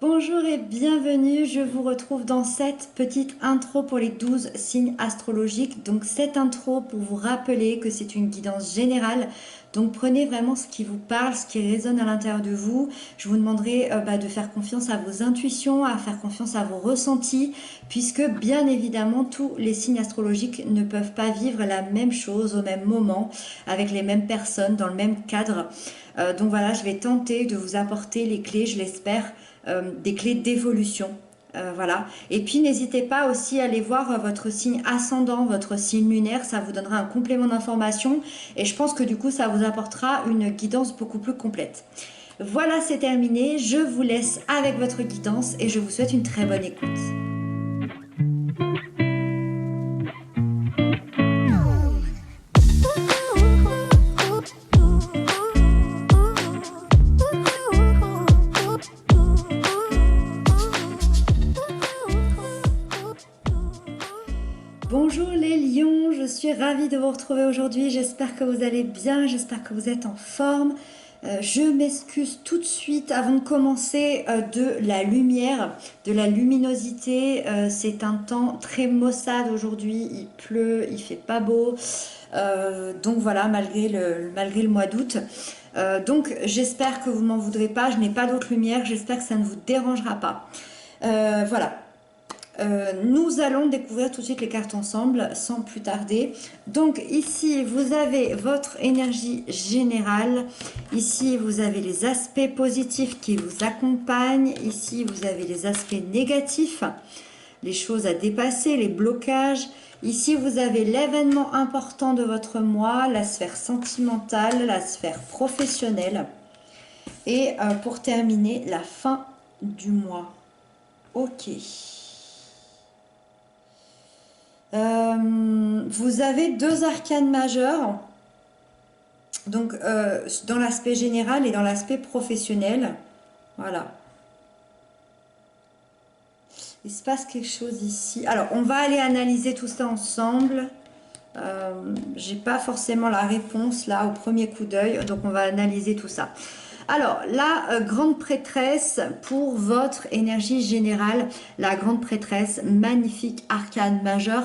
Bonjour et bienvenue, je vous retrouve dans cette petite intro pour les 12 signes astrologiques. Donc cette intro pour vous rappeler que c'est une guidance générale. Donc prenez vraiment ce qui vous parle, ce qui résonne à l'intérieur de vous. Je vous demanderai de faire confiance à vos intuitions, à faire confiance à vos ressentis, puisque bien évidemment tous les signes astrologiques ne peuvent pas vivre la même chose au même moment, avec les mêmes personnes, dans le même cadre. Donc voilà, je vais tenter de vous apporter les clés, je l'espère, des clés d'évolution. Voilà. Et puis n'hésitez pas aussi à aller voir votre signe ascendant, votre signe lunaire, ça vous donnera un complément d'information et je pense que du coup ça vous apportera une guidance beaucoup plus complète. Voilà, c'est terminé, je vous laisse avec votre guidance et je vous souhaite une très bonne écoute. Bonjour les lions, je suis ravie de vous retrouver aujourd'hui, j'espère que vous allez bien, j'espère que vous êtes en forme. Je m'excuse tout de suite avant de commencer de la lumière, de la luminosité. C'est un temps très maussade aujourd'hui, il pleut, il fait pas beau. Donc voilà, malgré le mois d'août. Donc j'espère que vous m'en voudrez pas, je n'ai pas d'autre lumière, j'espère que ça ne vous dérangera pas. Voilà. Nous allons découvrir tout de suite les cartes ensemble sans plus tarder. Donc ici vous avez votre énergie générale, ici vous avez les aspects positifs qui vous accompagnent, ici vous avez les aspects négatifs, les choses à dépasser, les blocages. Ici vous avez l'événement important de votre mois, la sphère sentimentale, la sphère professionnelle et pour terminer la fin du mois. Ok. Vous avez deux arcanes majeurs, donc dans l'aspect général et dans l'aspect professionnel. Voilà. Il se passe quelque chose ici. Alors, on va aller analyser tout ça ensemble. J'ai pas forcément la réponse là au premier coup d'œil, donc on va analyser tout ça. Alors, la grande prêtresse pour votre énergie générale, la grande prêtresse, magnifique arcane majeure,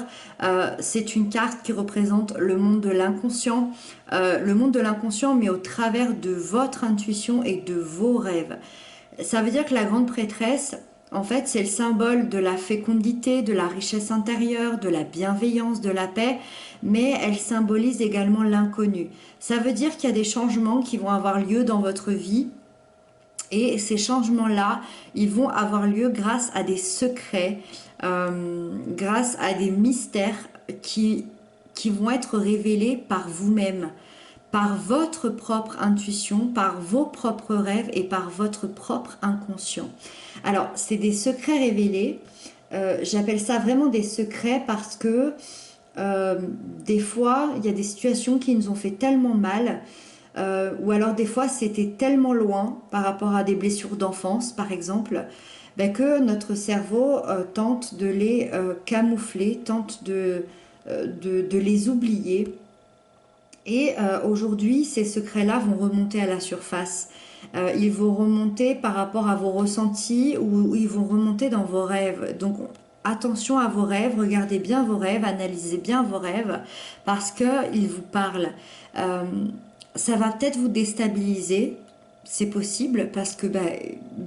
c'est une carte qui représente le monde de l'inconscient, mais au travers de votre intuition et de vos rêves. Ça veut dire que la grande prêtresse, en fait, c'est le symbole de la fécondité, de la richesse intérieure, de la bienveillance, de la paix, mais elle symbolise également l'inconnu. Ça veut dire qu'il y a des changements qui vont avoir lieu dans votre vie et ces changements-là, ils vont avoir lieu grâce à des secrets, grâce à des mystères qui vont être révélés par vous-même, par votre propre intuition, par vos propres rêves et par votre propre inconscient. Alors, c'est des secrets révélés. J'appelle ça vraiment des secrets parce que des fois, il y a des situations qui nous ont fait tellement mal, ou alors des fois, c'était tellement loin par rapport à des blessures d'enfance, par exemple, que notre cerveau tente de les camoufler, tente de les oublier. Et aujourd'hui, ces secrets-là vont remonter à la surface. Ils vont remonter par rapport à vos ressentis ou ils vont remonter dans vos rêves. Donc, attention à vos rêves, regardez bien vos rêves, analysez bien vos rêves parce qu'ils vous parlent. Ça va peut-être vous déstabiliser, c'est possible parce que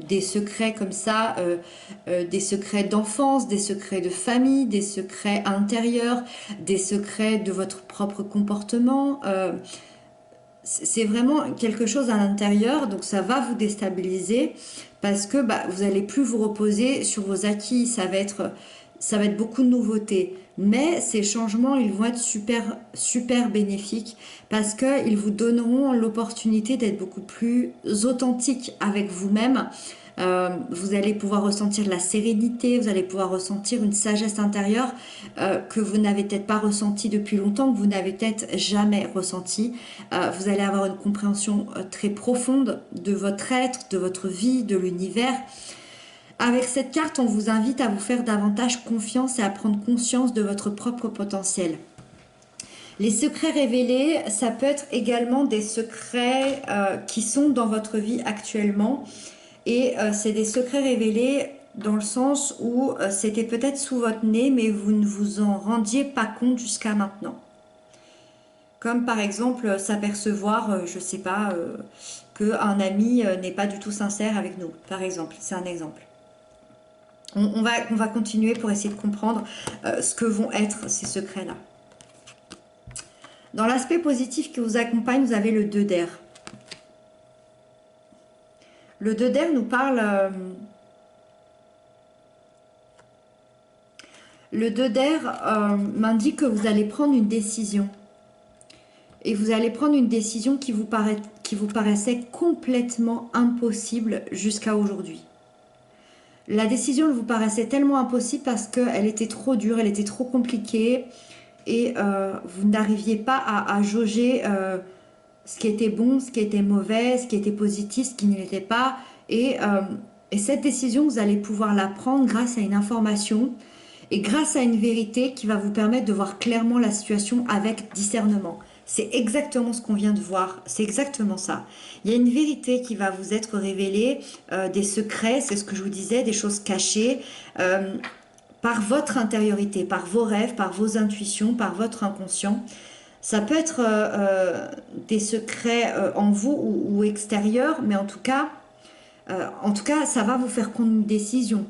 des secrets comme ça, des secrets d'enfance, des secrets de famille, des secrets intérieurs, des secrets de votre propre comportement, c'est vraiment quelque chose à l'intérieur, donc ça va vous déstabiliser parce que vous allez plus vous reposer sur vos acquis, ça va être beaucoup de nouveautés. Mais ces changements, ils vont être super, super bénéfiques parce qu'ils vous donneront l'opportunité d'être beaucoup plus authentique avec vous-même. Vous allez pouvoir ressentir de la sérénité, vous allez pouvoir ressentir une sagesse intérieure que vous n'avez peut-être pas ressentie depuis longtemps, que vous n'avez peut-être jamais ressentie. Vous allez avoir une compréhension très profonde de votre être, de votre vie, de l'univers. Avec cette carte, on vous invite à vous faire davantage confiance et à prendre conscience de votre propre potentiel. Les secrets révélés, ça peut être également des secrets qui sont dans votre vie actuellement Et c'est des secrets révélés dans le sens où c'était peut-être sous votre nez, mais vous ne vous en rendiez pas compte jusqu'à maintenant. Comme par exemple s'apercevoir, je sais pas, qu'un ami n'est pas du tout sincère avec nous, par exemple. C'est un exemple. On va continuer pour essayer de comprendre ce que vont être ces secrets-là. Dans l'aspect positif qui vous accompagne, vous avez le 2 d'air. Le 2 d'air nous parle... le 2 d'air m'indique que vous allez prendre une décision. Et vous allez prendre une décision qui vous paraissait complètement impossible jusqu'à aujourd'hui. La décision vous paraissait tellement impossible parce qu'elle était trop dure, elle était trop compliquée et vous n'arriviez pas à jauger ce qui était bon, ce qui était mauvais, ce qui était positif, ce qui ne l'était pas. Et cette décision, vous allez pouvoir la prendre grâce à une information et grâce à une vérité qui va vous permettre de voir clairement la situation avec discernement. C'est exactement ce qu'on vient de voir, c'est exactement ça. Il y a une vérité qui va vous être révélée, des secrets, c'est ce que je vous disais, des choses cachées, par votre intériorité, par vos rêves, par vos intuitions, par votre inconscient. Ça peut être des secrets en vous ou extérieurs, mais en tout cas, ça va vous faire prendre une décision.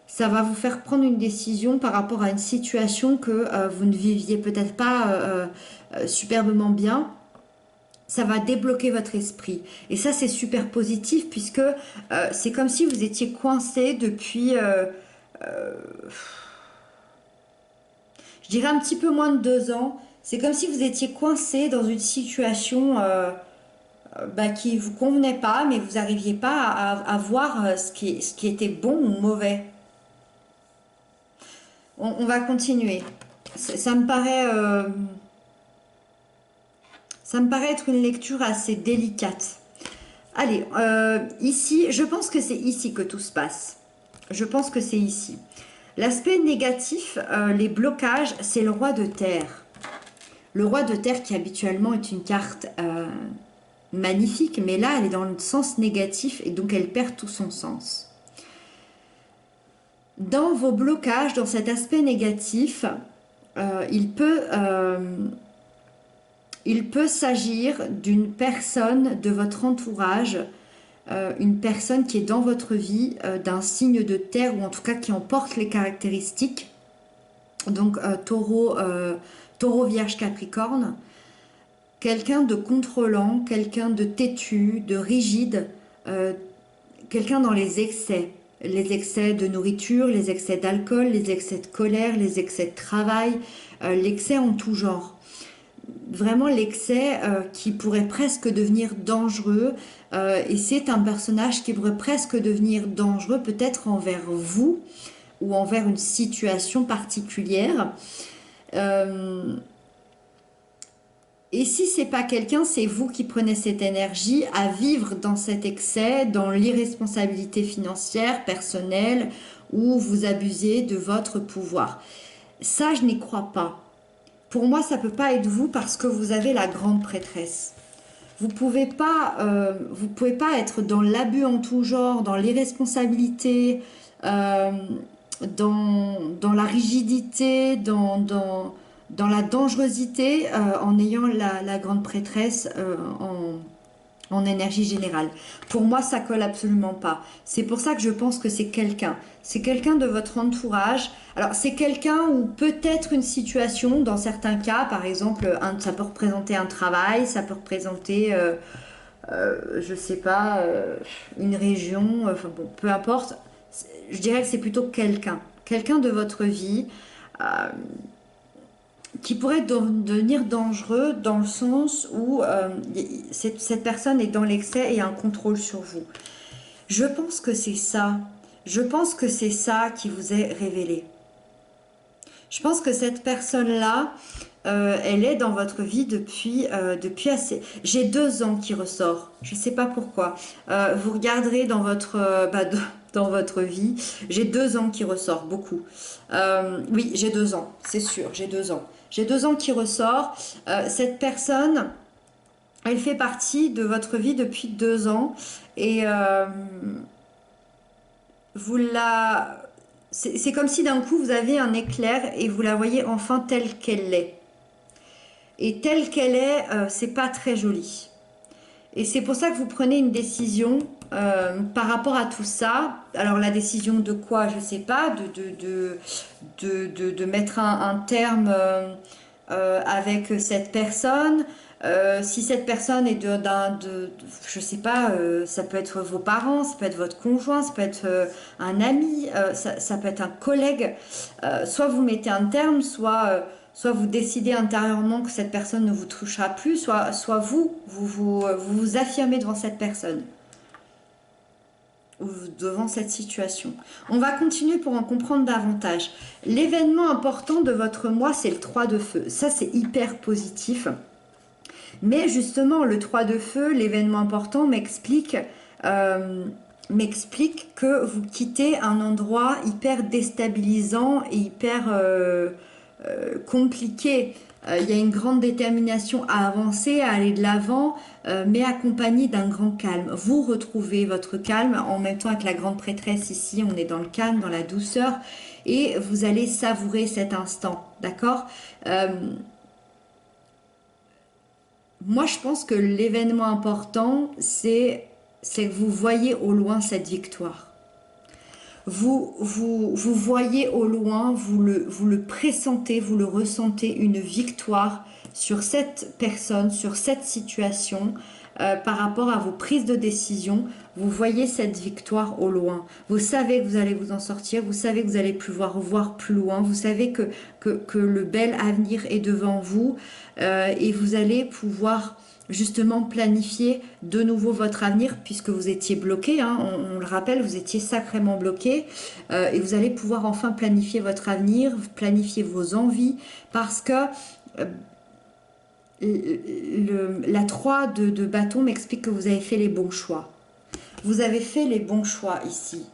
Ça va vous faire prendre une décision par rapport à une situation que vous ne viviez peut-être pas superbement bien. Ça va débloquer votre esprit. Et ça, c'est super positif puisque c'est comme si vous étiez coincé depuis, je dirais un petit peu moins de 2 ans. C'est comme si vous étiez coincé dans une situation qui ne vous convenait pas, mais vous n'arriviez pas à voir ce qui était bon ou mauvais. On va continuer. Ça me paraît être une lecture assez délicate. Allez, ici, je pense que c'est ici que tout se passe. Je pense que c'est ici. L'aspect négatif, les blocages, c'est le roi de terre. Le roi de terre qui habituellement est une carte magnifique, mais là, elle est dans le sens négatif et donc elle perd tout son sens. Dans vos blocages, dans cet aspect négatif, il peut s'agir d'une personne de votre entourage, une personne qui est dans votre vie, d'un signe de terre ou en tout cas qui en porte les caractéristiques. Donc taureau, vierge, capricorne. Quelqu'un de contrôlant, quelqu'un de têtu, de rigide, quelqu'un dans les excès. Les excès de nourriture, les excès d'alcool, les excès de colère, les excès de travail, l'excès en tout genre. Vraiment l'excès qui pourrait presque devenir dangereux et c'est un personnage qui pourrait presque devenir dangereux peut-être envers vous ou envers une situation particulière. Et si c'est pas quelqu'un, c'est vous qui prenez cette énergie à vivre dans cet excès, dans l'irresponsabilité financière, personnelle, où vous abusez de votre pouvoir. Ça, je n'y crois pas. Pour moi, ça peut pas être vous parce que vous avez la grande prêtresse. Vous pouvez pas être dans l'abus en tout genre, dans l'irresponsabilité, dans la rigidité, dans la dangerosité en ayant la grande prêtresse en énergie générale. Pour moi, ça colle absolument pas. C'est pour ça que je pense que c'est quelqu'un. C'est quelqu'un de votre entourage. Alors, c'est quelqu'un ou peut-être une situation, dans certains cas, par exemple, ça peut représenter un travail, ça peut représenter, je sais pas, une région, enfin bon, peu importe. Je dirais que c'est plutôt quelqu'un. Quelqu'un de votre vie qui pourrait devenir dangereux dans le sens où cette personne est dans l'excès et a un contrôle sur vous. Je pense que c'est ça. Je pense que c'est ça qui vous est révélé. Je pense que cette personne-là, elle est dans votre vie depuis assez... J'ai 2 ans qui ressort. Je ne sais pas pourquoi. Vous regarderez dans dans votre vie. J'ai 2 ans qui ressort, beaucoup. Oui, j'ai 2 ans, c'est sûr, j'ai 2 ans. J'ai 2 ans qui ressort. Cette personne, elle fait partie de votre vie depuis 2 ans. Et vous la... C'est comme si d'un coup vous avez un éclair et vous la voyez enfin telle qu'elle est. Et telle qu'elle est, c'est pas très joli. Et c'est pour ça que vous prenez une décision par rapport à tout ça. Alors la décision de quoi, je sais pas, de mettre un terme avec cette personne. Si cette personne est je sais pas, ça peut être vos parents, ça peut être votre conjoint, ça peut être un ami, ça peut être un collègue. Soit vous mettez un terme, soit vous décidez intérieurement que cette personne ne vous touchera plus, soit vous affirmez devant cette personne ou devant cette situation. On va continuer pour en comprendre davantage. L'événement important de votre mois, c'est le 3 de feu. Ça, c'est hyper positif. Mais justement, le 3 de feu, l'événement important, m'explique que vous quittez un endroit hyper déstabilisant et hyper compliqué. Il y a une grande détermination à avancer, à aller de l'avant, mais accompagné d'un grand calme. Vous retrouvez votre calme en même temps avec la grande prêtresse ici, on est dans le calme, dans la douceur, et vous allez savourer cet instant, d'accord. Moi, je pense que l'événement important, c'est que vous voyez au loin cette victoire. Vous voyez au loin, vous le pressentez, vous le ressentez, une victoire sur cette personne, sur cette situation, par rapport à vos prises de décision. Vous voyez cette victoire au loin. Vous savez que vous allez vous en sortir, vous savez que vous allez pouvoir voir plus loin, vous savez que le bel avenir est devant vous, et vous allez pouvoir justement planifier de nouveau votre avenir puisque vous étiez bloqué, hein, on le rappelle, vous étiez sacrément bloqué, et vous allez pouvoir enfin planifier votre avenir, planifier vos envies parce que la 3 de bâton m'explique que vous avez fait les bons choix. Vous avez fait les bons choix ici.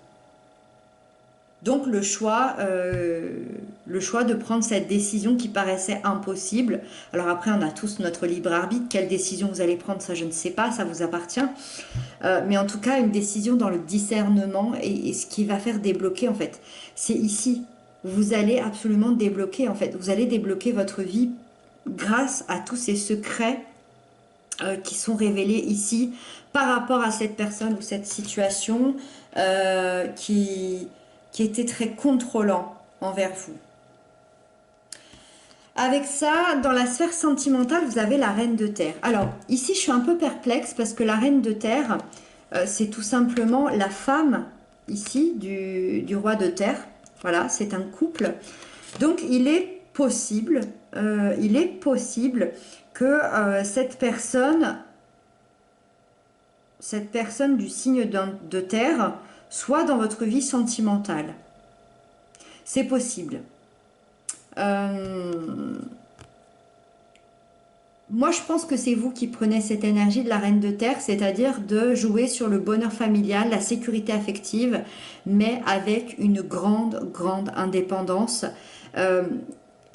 Donc le choix de prendre cette décision qui paraissait impossible. Alors après, on a tous notre libre arbitre. Quelle décision vous allez prendre, ça je ne sais pas, ça vous appartient. Mais en tout cas, une décision dans le discernement et ce qui va faire débloquer en fait. C'est ici. Vous allez absolument débloquer en fait. Vous allez débloquer votre vie grâce à tous ces secrets qui sont révélés ici par rapport à cette personne ou cette situation qui était très contrôlant envers vous. Avec ça, dans la sphère sentimentale, vous avez la reine de terre. Alors, ici, je suis un peu perplexe parce que la reine de terre, c'est tout simplement la femme, ici, du roi de terre. Voilà, c'est un couple. Donc, il est possible que cette personne du signe de terre soit dans votre vie sentimentale. C'est possible. Moi, je pense que c'est vous qui prenez cette énergie de la reine de terre, c'est-à-dire de jouer sur le bonheur familial, la sécurité affective, mais avec une grande, grande indépendance.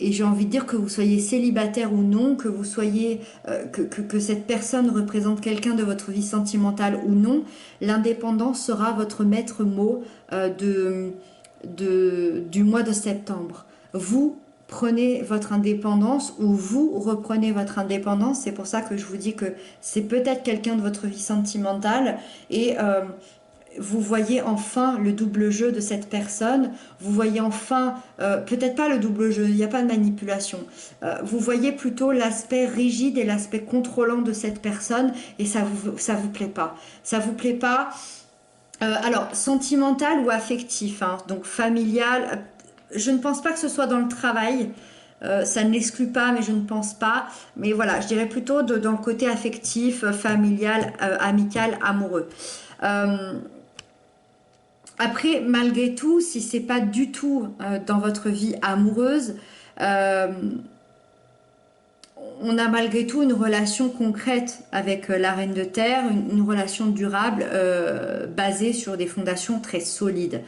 Et j'ai envie de dire que vous soyez célibataire ou non, que vous soyez que cette personne représente quelqu'un de votre vie sentimentale ou non, l'indépendance sera votre maître mot du mois de septembre. Vous prenez votre indépendance ou vous reprenez votre indépendance. C'est pour ça que je vous dis que c'est peut-être quelqu'un de votre vie sentimentale et vous voyez enfin le double jeu de cette personne, vous voyez enfin, peut-être pas le double jeu, il n'y a pas de manipulation, vous voyez plutôt l'aspect rigide et l'aspect contrôlant de cette personne et ça vous plaît pas. Ça vous plaît pas, alors sentimental ou affectif, hein, donc familial, je ne pense pas que ce soit dans le travail, ça ne l'exclut pas, mais je ne pense pas. Mais voilà, je dirais plutôt dans le côté affectif, familial, amical, amoureux. Après, malgré tout, si c'est pas du tout dans votre vie amoureuse, on a malgré tout une relation concrète avec la reine de terre, une relation durable basée sur des fondations très solides.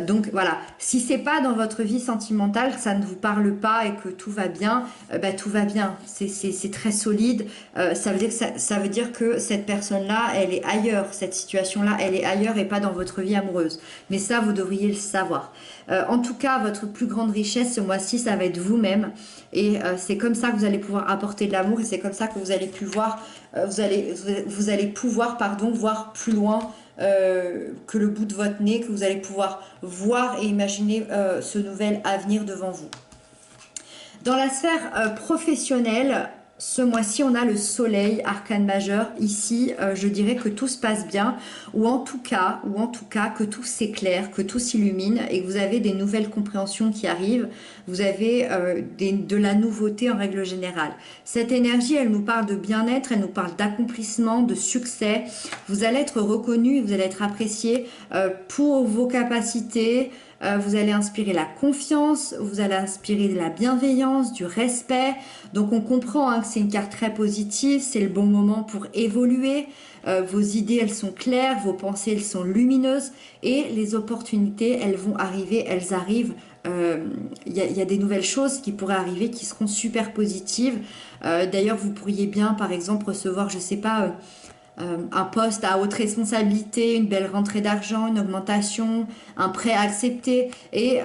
Donc voilà, si c'est pas dans votre vie sentimentale, que ça ne vous parle pas et que tout va bien, bah, tout va bien. C'est très solide. Ça veut dire que ça veut dire que cette personne-là, elle est ailleurs. Cette situation-là, elle est ailleurs et pas dans votre vie amoureuse. Mais ça, vous devriez le savoir. En tout cas, votre plus grande richesse ce mois-ci, ça va être vous-même. Et c'est comme ça que vous allez pouvoir apporter de l'amour et c'est comme ça que vous allez pouvoir, vous allez pouvoir, pardon, voir plus loin que le bout de votre nez, que vous allez pouvoir voir et imaginer ce nouvel avenir devant vous. Dans la sphère professionnelle, ce mois-ci, on a le soleil, arcane majeur. Ici, je dirais que tout se passe bien, ou en tout cas, que tout s'éclaire, que tout s'illumine et que vous avez des nouvelles compréhensions qui arrivent. Vous avez de la nouveauté en règle générale. Cette énergie, elle nous parle de bien-être, elle nous parle d'accomplissement, de succès. Vous allez être reconnu, vous allez être apprécié pour vos capacités. Vous allez inspirer la confiance, vous allez inspirer de la bienveillance, du respect. Donc on comprend hein, que c'est une carte très positive, c'est le bon moment pour évoluer. Vos idées, elles sont claires, vos pensées, elles sont lumineuses. Et les opportunités, elles vont arriver, elles arrivent. Il y a des nouvelles choses qui pourraient arriver qui seront super positives. D'ailleurs, vous pourriez bien, par exemple, recevoir, je sais pas... un poste à haute responsabilité, une belle rentrée d'argent, une augmentation, un prêt à accepter. Et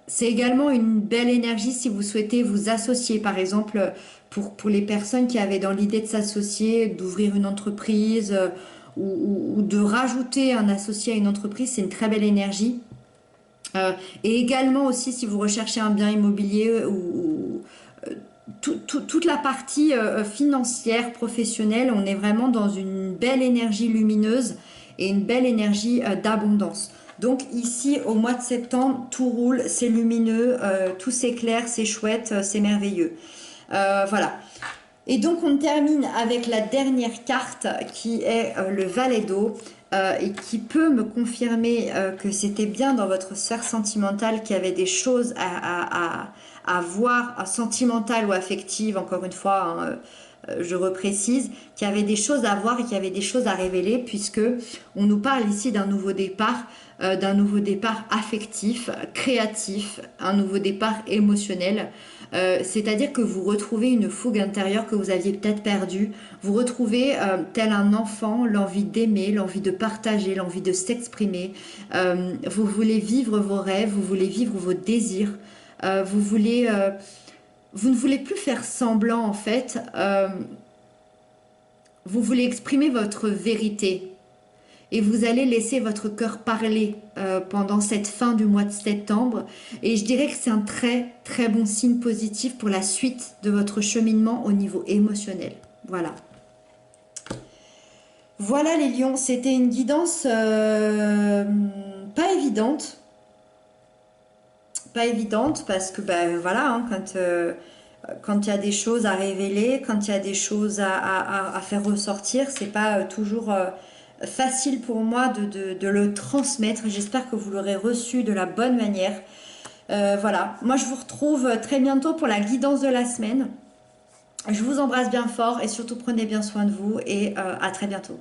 c'est également une belle énergie si vous souhaitez vous associer. Par exemple, pour les personnes qui avaient dans l'idée de s'associer, d'ouvrir une entreprise ou de rajouter un associé à une entreprise, c'est une très belle énergie. Et également aussi si vous recherchez un bien immobilier ou toute la partie financière, professionnelle, on est vraiment dans une belle énergie lumineuse et une belle énergie d'abondance. Donc ici, au mois de septembre, tout roule, c'est lumineux, tout s'éclaire, c'est chouette, c'est merveilleux. Voilà. Et donc on termine avec la dernière carte qui est le valet d'eau. Et qui peut me confirmer que c'était bien dans votre sphère sentimentale, qu'il y avait des choses à voir, sentimentales ou affectives, encore une fois, hein, je reprécise, qu'il y avait des choses à voir et qu'il y avait des choses à révéler, puisque on nous parle ici d'un nouveau départ affectif, créatif, un nouveau départ émotionnel. C'est-à-dire que vous retrouvez une fougue intérieure que vous aviez peut-être perdue. Vous retrouvez, tel un enfant, l'envie d'aimer, l'envie de partager, l'envie de s'exprimer. Vous voulez vivre vos rêves, vous voulez vivre vos désirs. Vous ne voulez plus faire semblant en fait. Vous voulez exprimer votre vérité. Et vous allez laisser votre cœur parler pendant cette fin du mois de septembre. Et je dirais que c'est un très très bon signe positif pour la suite de votre cheminement au niveau émotionnel. Voilà. Voilà les lions, c'était une guidance pas évidente. Pas évidente parce que ben voilà, hein, quand il y a des choses à révéler, quand il y a des choses à faire ressortir, c'est pas toujours facile pour moi de le transmettre. J'espère que vous l'aurez reçu de la bonne manière. Voilà, moi je vous retrouve très bientôt pour la guidance de la semaine. Je vous embrasse bien fort et surtout prenez bien soin de vous et à très bientôt.